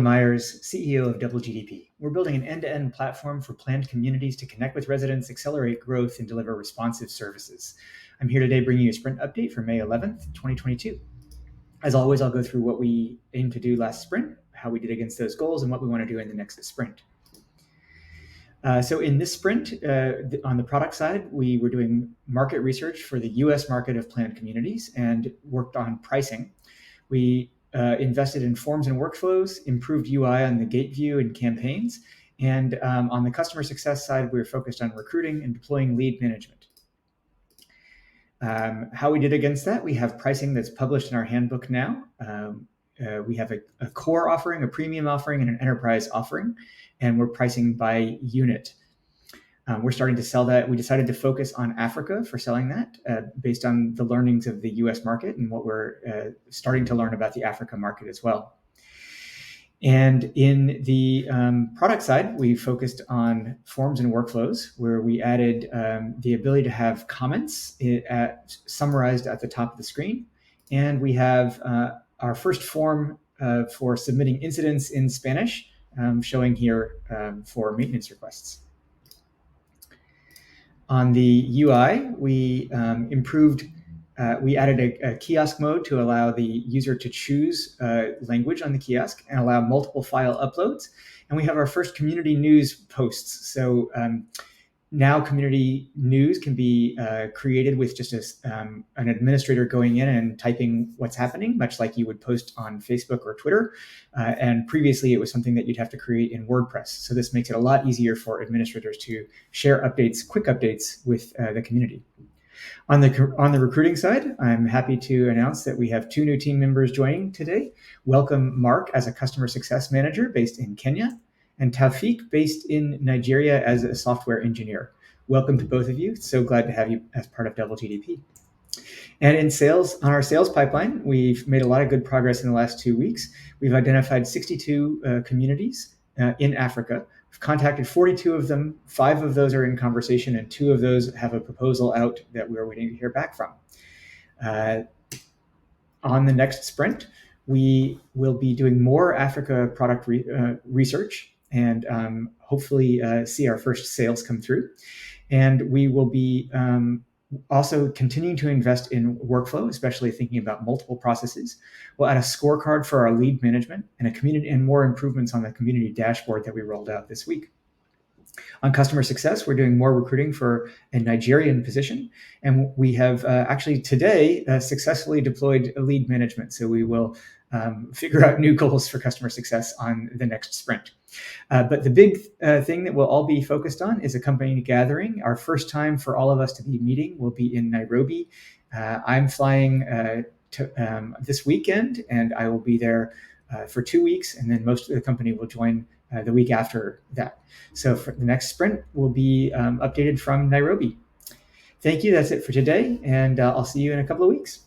Myers, CEO of Double GDP. We're building an end-to-end platform for planned communities to connect with residents, accelerate growth, and deliver responsive services. I'm here today bringing you a sprint update for May 11th, 2022. As always, I'll go through what we aimed to do last sprint, how we did against those goals, and what we want to do in the next sprint. So in this sprint, on the product side, we were doing market research for the US market of planned communities and worked on pricing. We invested in forms and workflows, improved UI on the gate view and campaigns, and on the customer success side, we were focused on recruiting and deploying lead management. How we did against that, we have pricing that's published in our handbook now. We have a core offering, a premium offering, and an enterprise offering, and we're pricing by unit. We're starting to sell that. We decided to focus on Africa for selling that based on the learnings of the US market and what we're starting to learn about the Africa market as well. And in the product side, we focused on forms and workflows, where we added the ability to have comments summarized at the top of the screen. And we have our first form for submitting incidents in Spanish, showing here for maintenance requests. On the UI, we improved. We added a kiosk mode to allow the user to choose language on the kiosk and allow multiple file uploads. And we have our first community news posts. So now community news can be created with just an administrator going in and typing what's happening, much like you would post on Facebook or Twitter. And previously, it was something that you'd have to create in WordPress. So this makes it a lot easier for administrators to share updates, quick updates with the community. On the recruiting side, I'm happy to announce that we have 2 new team members joining today. Welcome Mark as a customer success manager based in Kenya, and Taufik based in Nigeria as a software engineer. Welcome to both of you. So glad to have you as part of Double GDP. And in sales, on our sales pipeline, we've made a lot of good progress in the last 2 weeks. We've identified 62 communities in Africa. We've contacted 42 of them. 5 of those are in conversation, and 2 of those have a proposal out that we're waiting to hear back from. On the next sprint, we will be doing more Africa product research and hopefully see our first sales come through. And we will be also continuing to invest in workflow, especially thinking about multiple processes. We'll add a scorecard for our lead management and a community and more improvements on the community dashboard that we rolled out this week. On customer success, we're doing more recruiting for a Nigerian position, and we have actually today successfully deployed a lead management. So we will figure out new goals for customer success on the next sprint. But the big thing that we'll all be focused on is a company gathering. Our first time for all of us to be meeting will be in Nairobi. I'm flying this weekend, and I will be there for 2 weeks, and then most of the company will join the week after that. So for the next sprint will be updated from Nairobi. Thank you. That's it for today, and I'll see you in a couple of weeks.